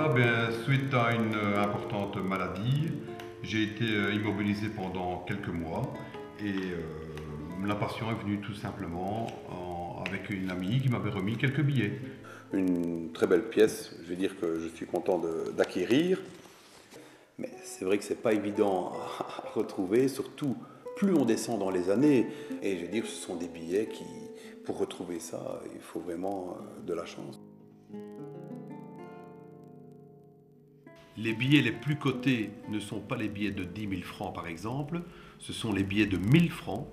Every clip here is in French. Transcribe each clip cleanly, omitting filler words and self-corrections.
Voilà, ben, suite à une importante maladie, j'ai été immobilisé pendant quelques mois et la passion est venue tout simplement avec une amie qui m'avait remis quelques billets. Une très belle pièce, je veux dire que je suis content d'acquérir, mais c'est vrai que c'est pas évident à retrouver, surtout plus on descend dans les années, et je veux dire ce sont des billets qui, pour retrouver ça, il faut vraiment de la chance. Les billets les plus cotés ne sont pas les billets de 10 000 francs par exemple, ce sont les billets de 1000 francs.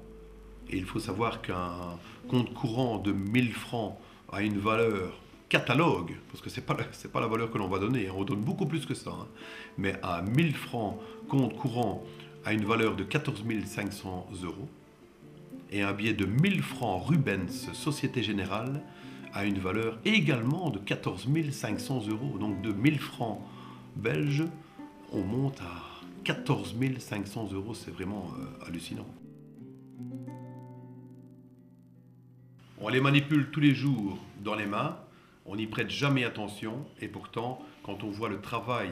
Et il faut savoir qu'un compte courant de 1000 francs a une valeur catalogue, parce que ce n'est pas la valeur que l'on va donner, on donne beaucoup plus que ça, hein. Mais à 1000 francs, compte courant a une valeur de 14 500 euros. Et un billet de 1000 francs Rubens Société Générale a une valeur également de 14 500 euros. Donc de 1000 francs belges, on monte à 14 500 euros, c'est vraiment hallucinant. On les manipule tous les jours dans les mains, on n'y prête jamais attention, et pourtant, quand on voit le travail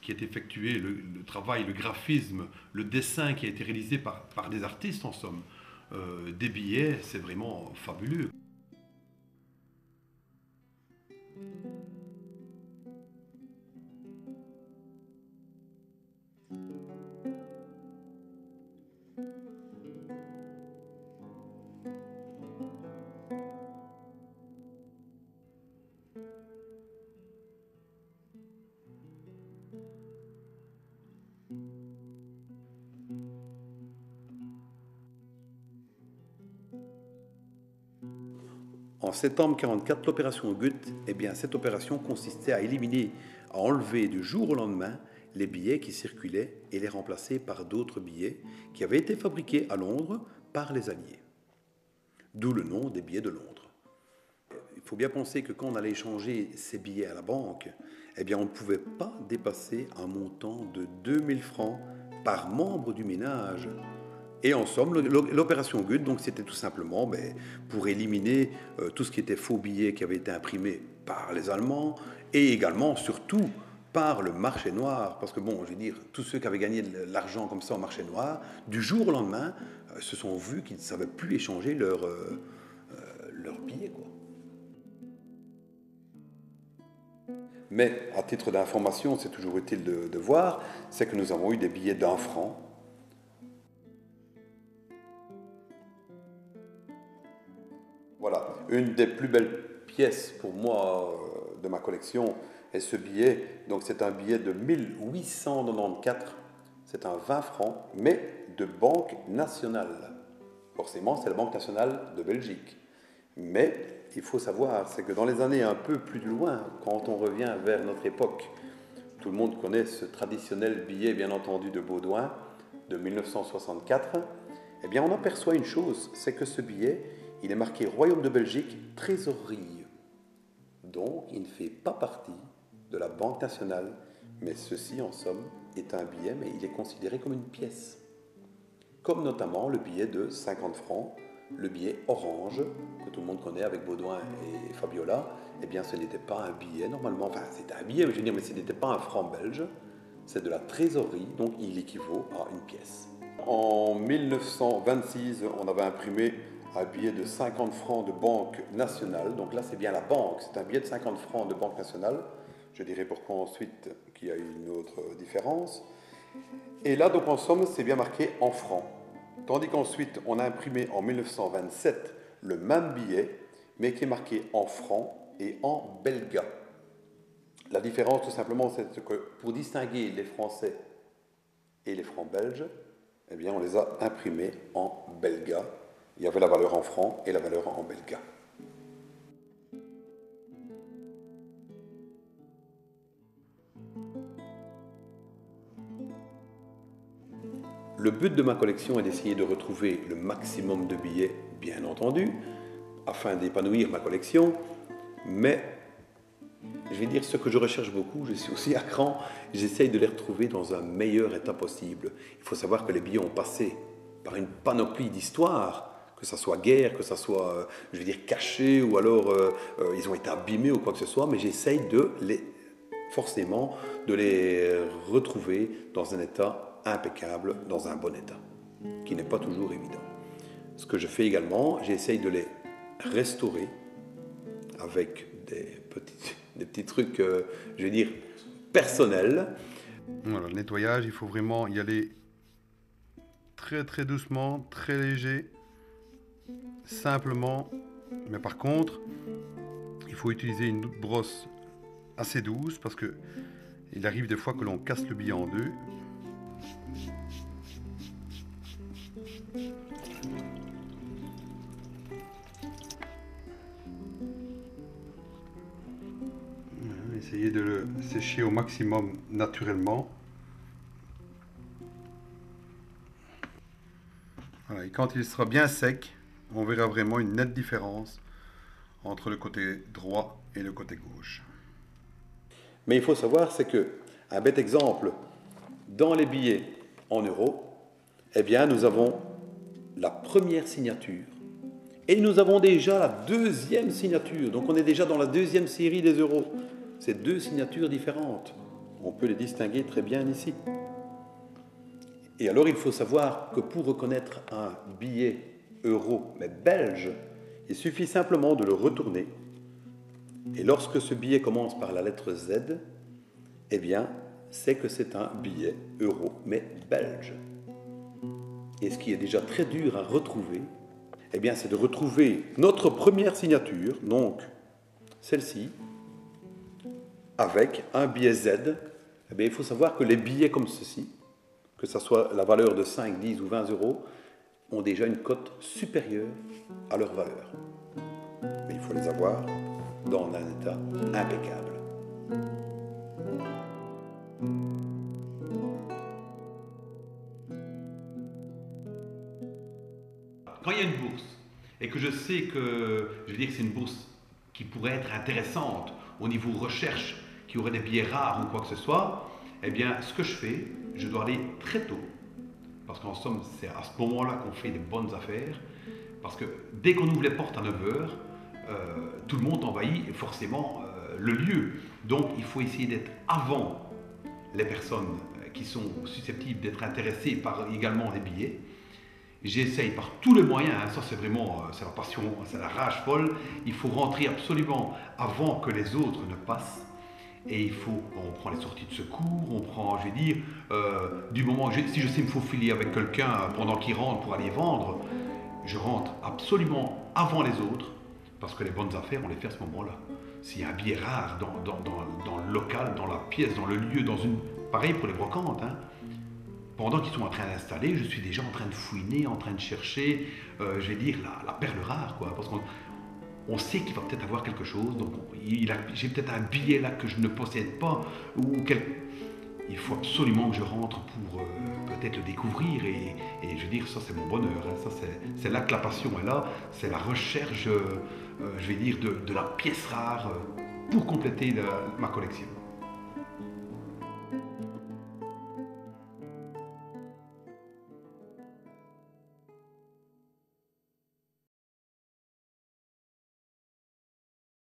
qui est effectué, le travail, le graphisme, le dessin qui a été réalisé par des artistes en somme, des billets, c'est vraiment fabuleux. En septembre 1944, l'opération Gut, eh bien, cette opération consistait à éliminer, à enlever du jour au lendemain les billets qui circulaient et les remplacer par d'autres billets qui avaient été fabriqués à Londres par les Alliés. D'où le nom des billets de Londres. Il faut bien penser que quand on allait échanger ces billets à la banque, eh bien, on ne pouvait pas dépasser un montant de 2000 francs par membre du ménage. Et en somme, l'opération Gut, donc c'était tout simplement pour éliminer tout ce qui était faux billets qui avaient été imprimés par les Allemands et également, surtout, par le marché noir. Parce que bon, je veux dire, tous ceux qui avaient gagné de l'argent comme ça au marché noir, du jour au lendemain, se sont vus qu'ils ne savaient plus échanger leurs billets, quoi. Mais à titre d'information, c'est toujours utile de voir, c'est que nous avons eu des billets d'1 franc. Voilà, une des plus belles pièces pour moi de ma collection est ce billet. Donc c'est un billet de 1894, c'est un 20 francs, mais de Banque Nationale. Forcément, c'est la Banque Nationale de Belgique. Mais il faut savoir, c'est que dans les années un peu plus loin, quand on revient vers notre époque, tout le monde connaît ce traditionnel billet, bien entendu, de Baudouin, de 1964, eh bien on aperçoit une chose, c'est que ce billet, il est marqué Royaume de Belgique, trésorerie. Donc, il ne fait pas partie de la Banque nationale, mais ceci, en somme, est un billet, mais il est considéré comme une pièce. Comme notamment le billet de 50 francs, le billet orange, que tout le monde connaît avec Baudouin et Fabiola. Eh bien, ce n'était pas un billet, normalement, enfin, c'était un billet, je veux dire, mais ce n'était pas un franc belge, c'est de la trésorerie, donc il équivaut à une pièce. En 1926, on avait imprimé un billet de 50 francs de Banque nationale. Donc là, c'est bien la banque. C'est un billet de 50 francs de Banque nationale. Je dirai pourquoi ensuite qu'il y a une autre différence. Et là, donc en somme, c'est bien marqué en francs. Tandis qu'ensuite, on a imprimé en 1927 le même billet, mais qui est marqué en francs et en belga. La différence, tout simplement, c'est que pour distinguer les Français et les francs belges, eh bien, on les a imprimés en belga. Il y avait la valeur en francs et la valeur en belga. Le but de ma collection est d'essayer de retrouver le maximum de billets, bien entendu, afin d'épanouir ma collection, mais je vais dire ce que je recherche beaucoup, je suis aussi à cran, j'essaye de les retrouver dans un meilleur état possible. Il faut savoir que les billets ont passé par une panoplie d'histoires, que ça soit guerre, que ça soit, je veux dire, caché, ou alors ils ont été abîmés ou quoi que ce soit, mais j'essaye de les forcément de les retrouver dans un état impeccable, dans un bon état, qui n'est pas toujours évident. Ce que je fais également, j'essaye de les restaurer avec des petits trucs, je vais dire, personnels. Voilà, le nettoyage, il faut vraiment y aller très doucement, très léger, simplement. Mais par contre, il faut utiliser une brosse assez douce parce que il arrive des fois que l'on casse le billet en deux. Essayez de le sécher au maximum naturellement. Voilà, et quand il sera bien sec, on verra vraiment une nette différence entre le côté droit et le côté gauche. Mais il faut savoir, c'est que, un bête exemple, dans les billets en euros, eh bien, nous avons la première signature et nous avons déjà la deuxième signature. Donc, on est déjà dans la deuxième série des euros. C'est deux signatures différentes. On peut les distinguer très bien ici. Et alors, il faut savoir que pour reconnaître un billet euro, mais belge, il suffit simplement de le retourner. Et lorsque ce billet commence par la lettre Z, eh bien, c'est que c'est un billet euro, mais belge. Et ce qui est déjà très dur à retrouver, eh bien, c'est de retrouver notre première signature, donc celle-ci, avec un billet Z. Eh bien, il faut savoir que les billets comme ceci, que ce soit la valeur de 5, 10 ou 20 euros, ont déjà une cote supérieure à leur valeur. Mais il faut les avoir dans un état impeccable. Quand il y a une bourse et que je sais que, je veux dire que c'est une bourse qui pourrait être intéressante au niveau recherche, qui aurait des billets rares ou quoi que ce soit, eh bien, ce que je fais, je dois aller très tôt. Parce qu'en somme, c'est à ce moment-là qu'on fait des bonnes affaires. Parce que dès qu'on ouvre les portes à 9 h, tout le monde envahit forcément le lieu. Donc, il faut essayer d'être avant les personnes qui sont susceptibles d'être intéressées par également les billets. J'essaye par tous les moyens, hein, ça c'est vraiment, c'est la passion, c'est la rage folle. Il faut rentrer absolument avant que les autres ne passent. Et on prend les sorties de secours, on prend, je vais dire, du moment, si je sais me faufiler avec quelqu'un pendant qu'il rentre pour aller vendre, je rentre absolument avant les autres, parce que les bonnes affaires, on les fait à ce moment-là. S'il y a un billet rare dans le local, dans la pièce, dans le lieu, pareil pour les brocantes, hein. Pendant qu'ils sont en train d'installer, je suis déjà en train de fouiner, en train de chercher, je vais dire, la perle rare, quoi, parce qu'on sait qu'il va peut-être avoir quelque chose, donc j'ai peut-être un billet là que je ne possède pas, il faut absolument que je rentre pour peut-être le découvrir, et je veux dire, ça c'est mon bonheur, hein, ça c'est là que la passion est là, c'est la recherche, je vais dire, de la pièce rare pour compléter ma collection.